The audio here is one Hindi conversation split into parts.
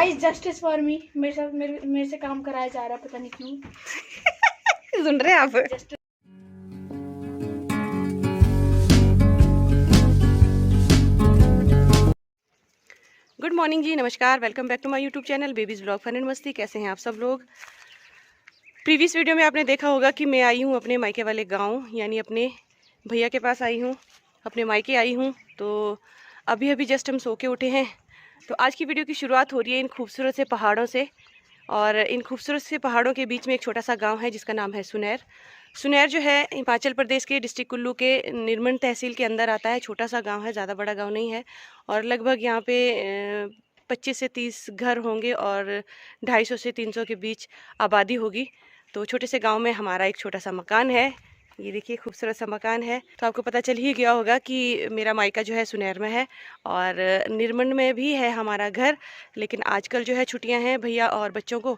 गाइस जस्टिस फॉर मी, मेरे साथ मेरे से काम कराया जा रहा है, पता नहीं क्यों। सुन रहे हैं आप? गुड मॉर्निंग जी, नमस्कार, welcome back to my YouTube channel babies blog fun and मस्ती। कैसे हैं आप सब लोग? प्रीवियस वीडियो में आपने देखा होगा कि मैं आई हूँ अपने मायके वाले गांव, यानी अपने भैया के पास आई हूँ, अपने मायके आई हूँ। तो अभी अभी जस्ट हम सो के उठे हैं। तो आज की वीडियो की शुरुआत हो रही है इन खूबसूरत से पहाड़ों से। और इन खूबसूरत से पहाड़ों के बीच में एक छोटा सा गांव है जिसका नाम है सुनैर। सुनैर जो है हिमाचल प्रदेश के डिस्ट्रिक्ट कुल्लू के निर्मंड तहसील के अंदर आता है। छोटा सा गांव है, ज़्यादा बड़ा गांव नहीं है। और लगभग यहाँ पे 25 से 30 घर होंगे और 250 से 300 के बीच आबादी होगी। तो छोटे से गांव में हमारा एक छोटा सा मकान है। ये देखिए खूबसूरत सा मकान है। तो आपको पता चल ही गया होगा कि मेरा मायका जो है सुनैर में है और निर्मंड में भी है हमारा घर। लेकिन आजकल जो है छुट्टियां हैं भैया और बच्चों को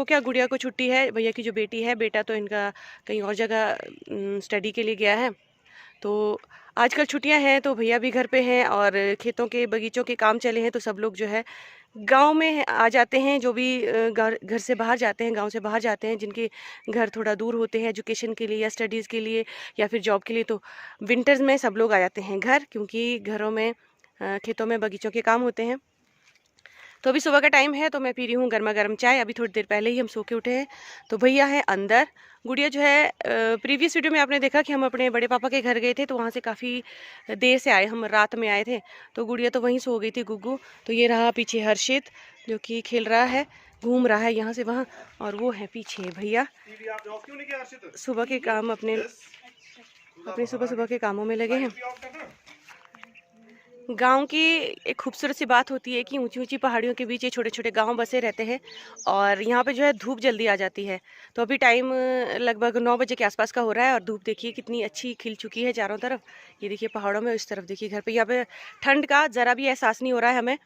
क्या, गुड़िया को छुट्टी है, भैया की जो बेटी है, बेटा तो इनका कहीं और जगह स्टडी के लिए गया है। तो आजकल छुट्टियां हैं तो भैया भी घर पे हैं और खेतों के बगीचों के काम चले हैं। तो सब लोग जो है गांव में आ जाते हैं, जो भी घर से बाहर जाते हैं, गांव से बाहर जाते हैं, जिनके घर थोड़ा दूर होते हैं एजुकेशन के लिए या स्टडीज़ के लिए या फिर जॉब के लिए। तो विंटर्स में सब लोग आ जाते हैं घर, क्योंकि घरों में खेतों में बगीचों के काम होते हैं। तो अभी सुबह का टाइम है तो मैं पी रही हूँ गर्मा गर्म चाय। अभी थोड़ी देर पहले ही हम सो के उठे हैं। तो भैया है अंदर, गुड़िया जो है प्रीवियस वीडियो में आपने देखा कि हम अपने बड़े पापा के घर गए थे, तो वहाँ से काफ़ी देर से आए, हम रात में आए थे। तो गुड़िया तो वहीं सो गई थी, गुग्गू। तो ये रहा पीछे हर्षित जो कि खेल रहा है, घूम रहा है यहाँ से वहाँ। और वो है पीछे भैया, सुबह के काम अपने सुबह के कामों में लगे हैं। गांव की एक खूबसूरत सी बात होती है कि ऊंची ऊंची पहाड़ियों के बीच ये छोटे छोटे गांव बसे रहते हैं और यहाँ पे जो है धूप जल्दी आ जाती है। तो अभी टाइम लगभग 9 बजे के आसपास का हो रहा है और धूप देखिए कितनी अच्छी खिल चुकी है चारों तरफ। ये देखिए पहाड़ों में, इस तरफ देखिए घर पे, यहाँ पे ठंड का ज़रा भी एहसास नहीं हो रहा है हमें।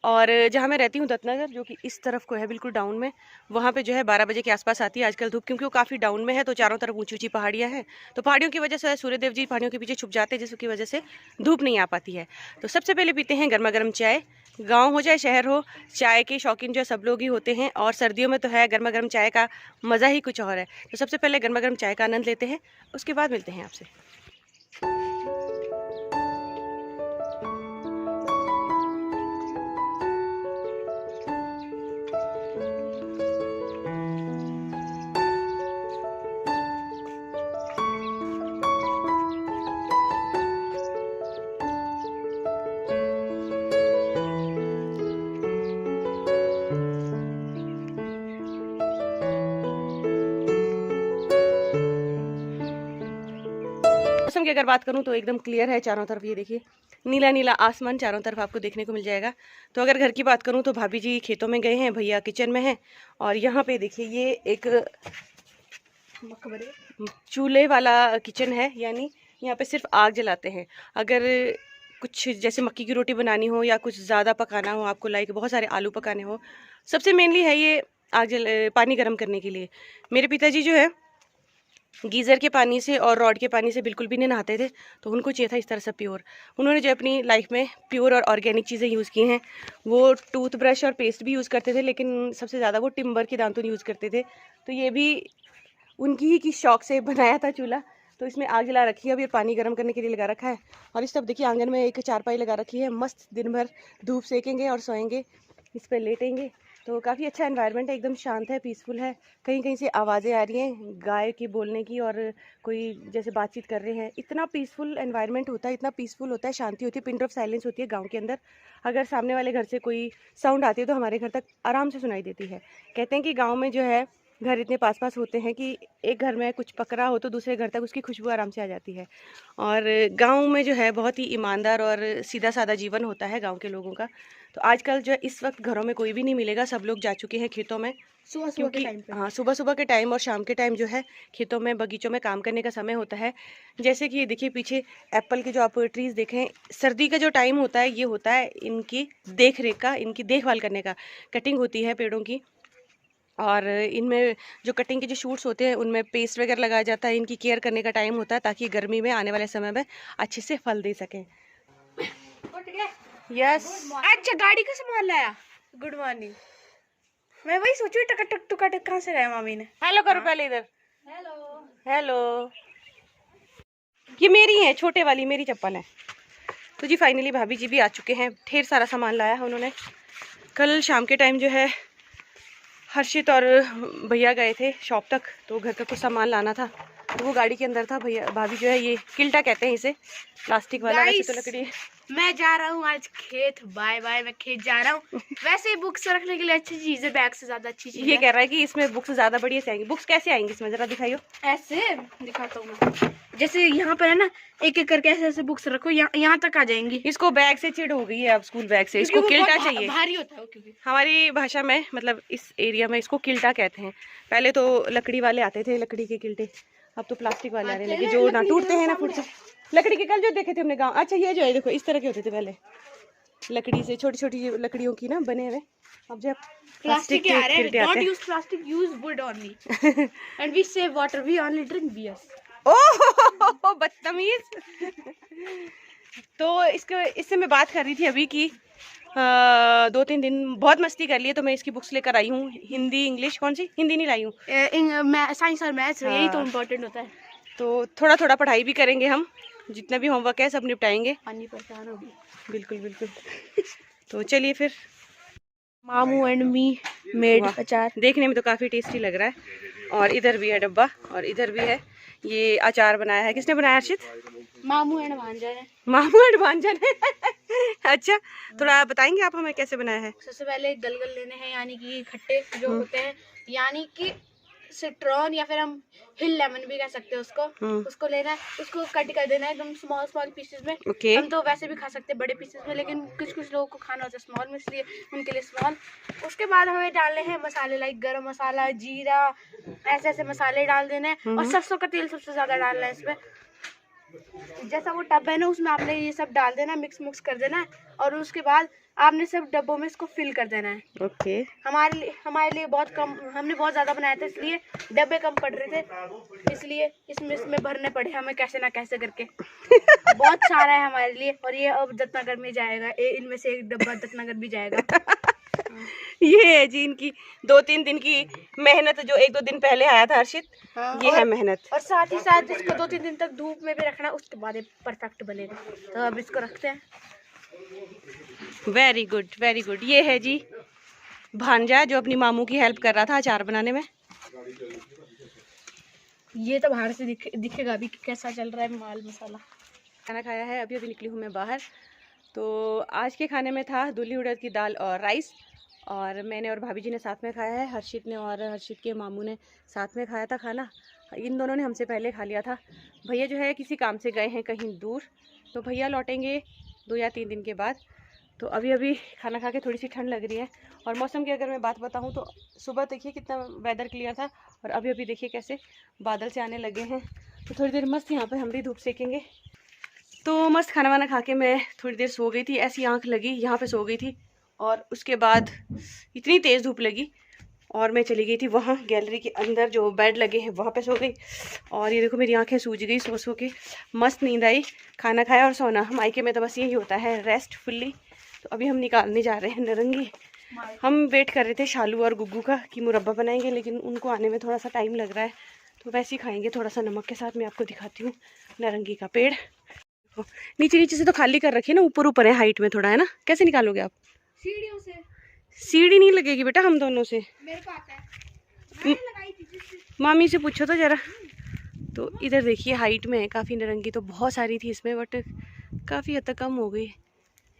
और जहाँ मैं रहती हूँ दत्तनगर, जो कि इस तरफ को है बिल्कुल डाउन में, वहाँ पे जो है 12 बजे के आसपास आती है आजकल धूप, क्योंकि वो काफ़ी डाउन में है। तो चारों तरफ ऊंची ऊंची पहाड़ियाँ हैं, तो पहाड़ियों की वजह से सूर्यदेव जी पहाड़ियों के पीछे छुप जाते हैं, जिसकी वजह से धूप नहीं आ पाती है। तो सबसे पहले पीते हैं गर्मा गर्म चाय। गाँव हो चाहे शहर हो, चाय के शौकीन जो सब लोग ही होते हैं। और सर्दियों में तो है गर्मा गर्म चाय का मज़ा ही कुछ और है। तो सबसे पहले गर्मा गर्म चाय का आनंद लेते हैं, उसके बाद मिलते हैं आपसे। मौसम की अगर बात करूं तो एकदम क्लियर है चारों तरफ। ये देखिए नीला नीला आसमान चारों तरफ आपको देखने को मिल जाएगा। तो अगर घर की बात करूं तो भाभी जी खेतों में गए हैं, भैया किचन में हैं। और यहाँ पे देखिए ये एक चूल्हे वाला किचन है, यानी यहाँ पे सिर्फ आग जलाते हैं। अगर कुछ जैसे मक्की की रोटी बनानी हो या कुछ ज़्यादा पकाना हो आपको, लाइक बहुत सारे आलू पकाने हो, सबसे मेनली है ये पानी गर्म करने के लिए। मेरे पिताजी जो है गीज़र के पानी से और रॉड के पानी से बिल्कुल भी नहीं नहाते थे, तो उनको चाहिए था इस तरह से प्योर। उन्होंने जो अपनी लाइफ में प्योर और ऑर्गेनिक चीज़ें यूज़ की हैं, वो टूथब्रश और पेस्ट भी यूज़ करते थे, लेकिन सबसे ज़्यादा वो टिम्बर के दांतुन यूज़ करते थे। तो ये भी उनकी ही की शौक से बनाया था चूल्हा। तो इसमें आग जला रखी है, अभी पानी गर्म करने के लिए लगा रखा है। और इस तरफ देखिए आंगन में एक चारपाई लगा रखी है, मस्त दिन भर धूप सेकेंगे और सोएंगे, इस पर लेटेंगे। तो काफ़ी अच्छा एनवायरनमेंट है, एकदम शांत है, पीसफुल है। कहीं कहीं से आवाज़ें आ रही हैं गाय की बोलने की, और कोई जैसे बातचीत कर रहे हैं। इतना पीसफुल एनवायरनमेंट होता है, इतना पीसफुल होता है, शांति होती है, पिन ऑफ साइलेंस होती है गांव के अंदर। अगर सामने वाले घर से कोई साउंड आती है तो हमारे घर तक आराम से सुनाई देती है। कहते हैं कि गाँव में जो है घर इतने पास पास होते हैं कि एक घर में कुछ पक रहा हो तो दूसरे घर तक उसकी खुशबू आराम से आ जाती है। और गांव में जो है बहुत ही ईमानदार और सीधा साधा जीवन होता है गांव के लोगों का। तो आजकल जो इस वक्त घरों में कोई भी नहीं मिलेगा, सब लोग जा चुके हैं खेतों में सुबह के टाइम पे। हाँ, सुबह सुबह के टाइम और शाम के टाइम जो है खेतों में बगीचों में काम करने का समय होता है। जैसे कि देखिए पीछे एप्पल के जो आप ट्रीज़ देखें, सर्दी का जो टाइम होता है ये होता है इनकी देख रेख का, इनकी देखभाल करने का। कटिंग होती है पेड़ों की, और इनमें जो कटिंग के जो शूट्स होते हैं उनमें पेस्ट वगैरह लगाया जाता है। इनकी केयर करने का टाइम होता है ताकि गर्मी में आने वाले समय में अच्छे से फल दे सकें। यस। अच्छा गाड़ी का सामान लाया? Good morning. मैं वही सोचू टक टक टुका टक कहाँ से गए मामी ने। हेलो करो पहले इधर। Hello hello. ये मेरी है, छोटे वाली मेरी चप्पल है। तो जी फाइनली भाभी जी भी आ चुके हैं। ढेर सारा सामान लाया है उन्होंने। कल शाम के टाइम जो है हर्षित और भैया गए थे शॉप तक, तो घर का कुछ सामान लाना था, तो वो गाड़ी के अंदर था। भैया भाभी जो है, ये किल्टा कहते हैं इसे, प्लास्टिक वाला, वैसे तो लकड़ी है। मैं जा रहा हूँ आज खेत। बाय बाय, मैं खेत जा रहा हूँ। वैसे ही बुक्स रखने के लिए अच्छी चीज है, बैग से ज्यादा अच्छी चीज ये कह रहा है कि इसमें बुक्स ज्यादा बढ़िया से आएंगी। बुक्स कैसे आएंगी इसमें, जरा दिखाइयो। ऐसे दिखाता हूँ मैं। जैसे यहाँ पर है ना, एक एक करके ऐसे ऐसे बुक्स रखो, यहाँ तक आ जाएंगी। इसको बैग से चिढ़ हो गई है अब, स्कूल बैग से। इसको किल्टा चाहिए। भारी होता है क्योंकि हमारी भाषा में, मतलब इस एरिया में इसको किल्टा कहते हैं। पहले तो लकड़ी वाले आते थे, लकड़ी के किल्टे। अब तो प्लास्टिक वाले आने लगे, जो ना टूटते हैं ना फूटते। लकड़ी के कल जो देखे थे हमने गाँव। अच्छा ये जो है देखो, इस तरह के होते थे पहले, लकड़ी से, छोटी छोटी लकड़ियों की ना बने हुए। अब जब प्लास्टिक के आ रहे हैं, don't use plastic, use wood only and we save water, we only drink beer. ओह बदतमीज। तो इससे मैं बात कर रही थी अभी कि 2-3 दिन बहुत मस्ती कर लिए, तो मैं इसकी बुक्स लेकर आई हूँ। हिंदी इंग्लिश, कौन सी? हिंदी नहीं लाई हूँ, साइंस और मैथ्स। यही तो इम्पोर्टेंट होता है। तो थोड़ा थोड़ा पढ़ाई भी करेंगे हम, जितना भी होमवर्क है सब निपटाएंगे। पानी परेशान होगी। बिल्कुल बिल्कुल। तो चलिए फिर। मामू एंड मी मेड अचार। देखने में तो काफ़ी टेस्टी लग रहा है। और इधर भी है डब्बा, और इधर भी है। ये अचार बनाया है, किसने बनाया हर्षित? मामू एंड भांजा ने। मामू एंड भांजा ने। अच्छा, थोड़ा बताएंगे आप हमें कैसे बनाया है? सबसे पहले गलगल लेने हैं, यानी कि खट्टे जो होते हैं, यानी कि सिट्रॉन या फिर हम हिल लेमन भी कह सकते हैं उसको। उसको लेना है, उसको कट कर देना है एकदम स्मॉल स्मॉल पीसेस में। हम तो वैसे भी खा सकते हैं बड़े पीसेस में, लेकिन कुछ कुछ लोगों को खाना होता है स्मॉल में, इसलिए उनके लिए स्मॉल। उसके बाद हमें डालने हैं मसाले, लाइक गरम मसाला, जीरा, ऐसे ऐसे मसाले डाल देने हैं। और सरसों का तेल सबसे ज्यादा डालना है इसमें। जैसा वो टब है ना, उसमें आपने ये सब डाल देना, मिक्स कर देना है। और उसके बाद आपने सब डब्बों में इसको फिल कर देना है। ओके। हमारे लिए बहुत कम, हमने बहुत ज्यादा बनाया था, इसलिए डब्बे कम पड़ रहे थे, इसलिए इसमें भरने पड़े हमें कैसे ना कैसे करके। बहुत सारा है हमारे लिए। और ये अब दत्तनगर में जाएगा, इनमें से एक डब्बा दत्तनगर भी जाएगा। ये है जी इनकी 2-3 दिन की मेहनत, जो 1-2 दिन पहले आया था हर्षित। ये है मेहनत। और साथ ही साथ इसको 2-3 दिन तक धूप में भी रखना, उसके बाद ये परफेक्ट बनेगा। तो अब इसको रखते हैं। Very good very good. ये है जी भांजा, जो अपनी मामू की हेल्प कर रहा था अचार बनाने में। ये तो बाहर से दिखेगा अभी कैसा चल रहा है माल मसाला। खाना खाया है, अभी अभी निकली हूँ मैं बाहर। तो आज के खाने में था दूल्ही उड़द की दाल और राइस, और मैंने और भाभी जी ने साथ में खाया है। हर्षित ने और हर्षित के मामू ने साथ में खाया था खाना। इन दोनों ने हमसे पहले खा लिया था। भैया जो है किसी काम से गए हैं कहीं दूर, तो भैया लौटेंगे 2 या 3 दिन के बाद। तो अभी अभी खाना खा के थोड़ी सी ठंड लग रही है। और मौसम की अगर मैं बात बताऊं तो सुबह देखिए कितना वेदर क्लियर था, और अभी अभी देखिए कैसे बादल से आने लगे हैं। तो थोड़ी देर मस्त यहाँ पर हम भी धूप सेकेंगे। तो मस्त खाना वाना खा के मैं थोड़ी देर सो गई थी, ऐसी आंख लगी यहाँ पे सो गई थी। और उसके बाद इतनी तेज़ धूप लगी और मैं चली गई थी वहाँ गैलरी के अंदर, जो बेड लगे हैं वहाँ पे सो गई। और ये देखो मेरी आंखें सूज गई सो के। मस्त नींद आई, खाना खाया और सोना। मायके में तो बस यही होता है, रेस्ट फुल्ली। तो अभी हम निकालने जा रहे हैं नारंगी। हम वेट कर रहे थे शालू और गुग्गू का कि मुरब्बा बनाएंगे, लेकिन उनको आने में थोड़ा सा टाइम लग रहा है, तो वैसे ही खाएंगे थोड़ा सा नमक के साथ। मैं आपको दिखाती हूँ नारंगी का पेड़। नीचे नीचे से तो खाली कर रखी है ना, ऊपर ऊपर है हाइट में थोड़ा, है ना? कैसे निकालोगे आप? सीढ़ियों से। सीढ़ी नहीं लगेगी बेटा हम दोनों से। मेरे को आता है, मैंने लगाई थी। मामी से पूछो तो जरा। तो इधर देखिए हाइट में है काफ़ी नारंगी, तो बहुत सारी थी इसमें, बट काफ़ी हद तक कम हो गई।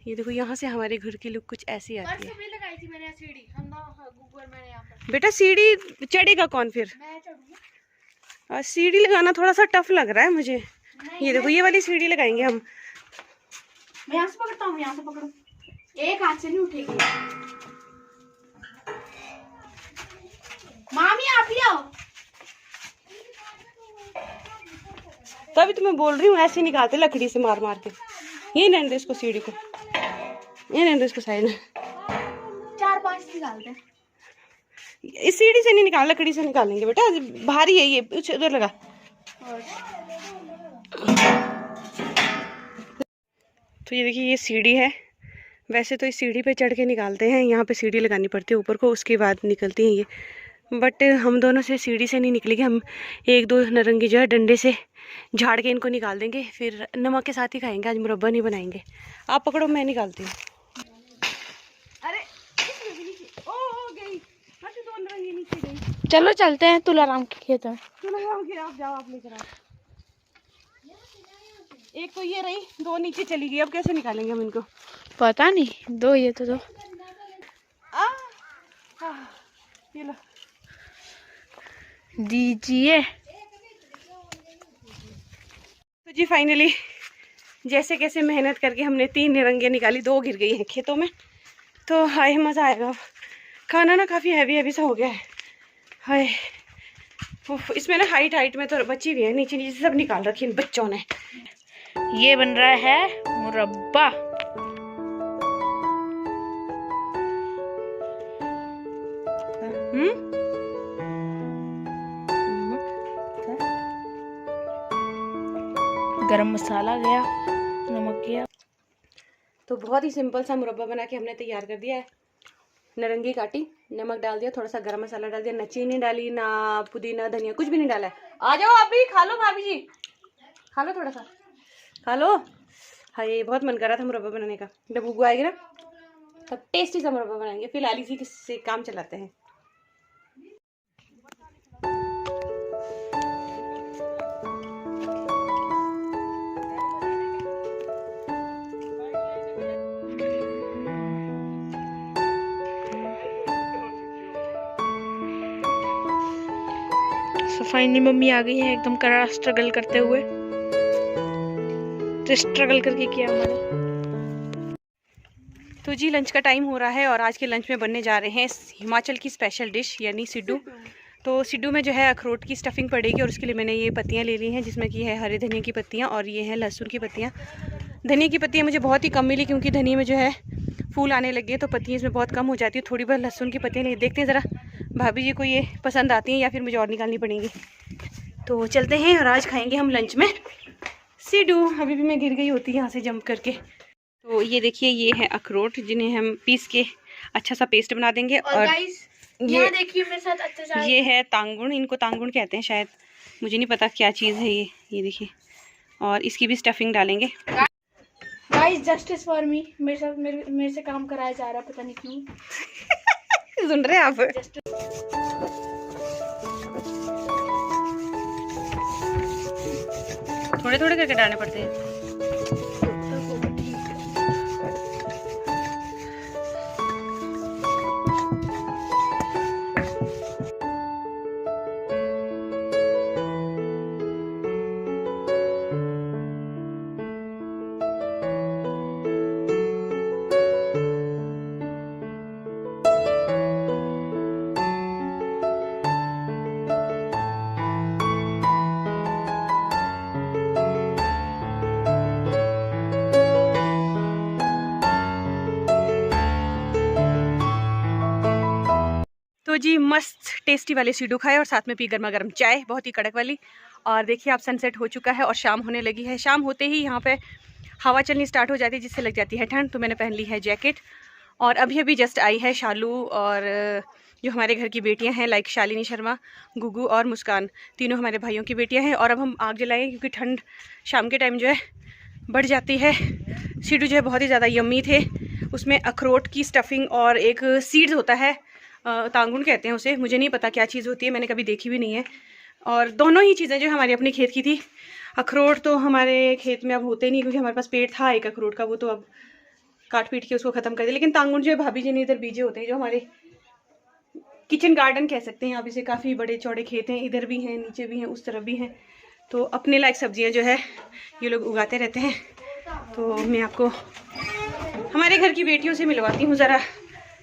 ये देखो यहाँ से हमारे घर की लुक कुछ ऐसी आती है। लगाई थी मैंने सीढ़ी, मैंने यहाँ पर। बेटा सीढ़ी चढ़ेगा कौन फिर? मैं चढ़ूंगी। सीढ़ी लगाना थोड़ा सा टफ लग रहा है मुझे। ये देखो ये वाली सीढ़ी लगाएंगे हम। मैं यहाँ से पकड़ता हूँ, यहाँ से पकड़ू, एक हाथ से नहीं उठेगी। मामी आप ही आओ। तभी तो मैं बोल रही हूँ, ऐसे निकालते लकड़ी से मार मार के। ये रहने दो इसको, सीढ़ी को ये रहने दो इसको साइड में। 4-5 निकालते हैं। इस सीढ़ी से नहीं निकाल, लकड़ी से निकालेंगे बेटा, भारी है ये। उधर लगा। तो ये देखिए ये सीढ़ी है, वैसे तो इस सीढ़ी पे चढ़ के निकालते हैं, यहाँ पे सीढ़ी लगानी पड़ती है ऊपर को, उसके बाद निकलती हैं ये। बट हम दोनों से सीढ़ी से नहीं निकलेगी, हम एक दो नारंगी जो है डंडे से झाड़ के इनको निकाल देंगे, फिर नमक के साथ ही खाएंगे। आज मुरब्बा नहीं बनाएंगे। आप पकड़ो, मैं निकालती हूँ। अरे इसमें भी नीचे ओ गई, तो नारंगी नीचे गई। चलो चलते हैं तुलाराम के खेत में। तुलाराम के आप जाओ, आप लेकर आओ। एक तो ये रही, दो नीचे चली गई, अब कैसे निकालेंगे हम इनको? पता नहीं, दो ये तो दो। ये लो दीजिए। तो जी फाइनली जैसे कैसे मेहनत करके हमने 3 निरंगे निकाली, 2 गिर गई हैं खेतों में। तो हाय मज़ा आएगा। खाना ना काफ़ी हैवी सा हो गया है। हाय इसमें ना हाइट में तो बची हुई है, नीचे नीचे सब निकाल रखी इन बच्चों ने। ये बन रहा है मुरब्बा। गरम मसाला गया, नमक गया। तो बहुत ही सिंपल सा मुरब्बा बना के हमने तैयार कर दिया है। नारंगी काटी, नमक डाल दिया, थोड़ा सा गरम मसाला डाल दिया, ना चीनी डाली, ना पुदीना धनिया, कुछ भी नहीं डाला है। आ जाओ आप भी खा लो, भाभी जी खा लो, थोड़ा सा खा लो। हाँ ये बहुत मन कर रहा था मुरब्बा बनाने का। जब गुगू आएगी ना तब टेस्टी सा मुरब्बा बनाएंगे। फिलहाल इसी से काम चलाते हैं। फाइनली मम्मी आ गई है एकदम कड़ा स्ट्रगल करते हुए। तो स्ट्रगल करके किया हमारा। तो जी लंच का टाइम हो रहा है और आज के लंच में बनने जा रहे हैं हिमाचल की स्पेशल डिश यानी सिड्डू। तो सिड्डू में जो है अखरोट की स्टफिंग पड़ेगी और उसके लिए मैंने ये पत्तियां ले ली हैं, जिसमें कि है हरे धनिया की पत्तियां और ये है लहसुन की पत्तियां। धनिया की पत्तियां मुझे बहुत ही कम मिली क्योंकि धनिया में जो है फूल आने लगे, तो पत्तियां इसमें बहुत कम हो जाती है। थोड़ी बहुत लहसुन की पत्तियां ले देखते हैं ज़रा भाभी जी को ये पसंद आती हैं या फिर मुझे और निकालनी पड़ेंगी। तो चलते हैं और आज खाएंगे हम लंच में सिड्डू। अभी भी मैं गिर गई होती यहाँ से जंप करके। तो ये देखिए ये है अखरोट, जिन्हें हम पीस के अच्छा सा पेस्ट बना देंगे। और ये देखिए मेरे साथ अच्छे से ये है तांगुन, इनको तांगुन कहते हैं शायद, मुझे नहीं पता क्या चीज़ है ये देखिए। और इसकी भी स्टफिंग डालेंगे। गाइस जस्टिस फॉर मी, मेरे से काम कराया जा रहा है, पता नहीं क्यों। सुन रहे हैं आप? थोड़े थोड़े करके डालने पड़ते हैं। तो जी मस्त टेस्टी वाले सिड्डू खाए और साथ में पी गर्मा गर्म चाय, बहुत ही कड़क वाली। और देखिए आप सनसेट हो चुका है और शाम होने लगी है। शाम होते ही यहाँ पे हवा चलनी स्टार्ट हो जाती है, जिससे लग जाती है ठंड। तो मैंने पहन ली है जैकेट। और अभी अभी जस्ट आई है शालू और जो हमारे घर की बेटियां हैं लाइक शालिनी शर्मा, गुगू और मुस्कान, तीनों हमारे भाइयों की बेटियां हैं। और अब हम आग जलाएंगे क्योंकि ठंड शाम के टाइम जो है बढ़ जाती है। सिड्डू जो है बहुत ही ज़्यादा यम्मी थे। उसमें अखरोट की स्टफिंग और एक सीड्स होता है, तांगुन कहते हैं उसे, मुझे नहीं पता क्या चीज़ होती है, मैंने कभी देखी भी नहीं है। और दोनों ही चीज़ें जो हमारे अपने खेत की थी। अखरोट तो हमारे खेत में अब होते नहीं क्योंकि हमारे पास पेड़ था एक अखरोट का, वो तो अब काट पीट के उसको ख़त्म कर दिया। लेकिन तांगुन जो है भाभी जी ने इधर बीजे होते हैं, जो हमारे किचन गार्डन कह सकते हैं आप इसे। काफ़ी बड़े चौड़े खेत हैं, इधर भी हैं, नीचे भी हैं, उस तरफ भी हैं। तो अपने लायक सब्जियां जो है ये लोग उगाते रहते हैं। तो मैं आपको हमारे घर की बेटियों से मिलवाती हूँ ज़रा।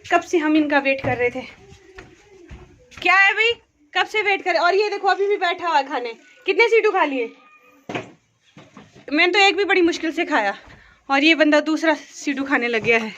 कब से हम इनका वेट कर रहे थे। क्या है भाई, कब से वेट कर। और ये देखो अभी भी बैठा हुआ खाने। कितने सिड्डू खा लिए? मैंने तो एक भी बड़ी मुश्किल से खाया और ये बंदा दूसरा सिड्डू खाने लग गया है।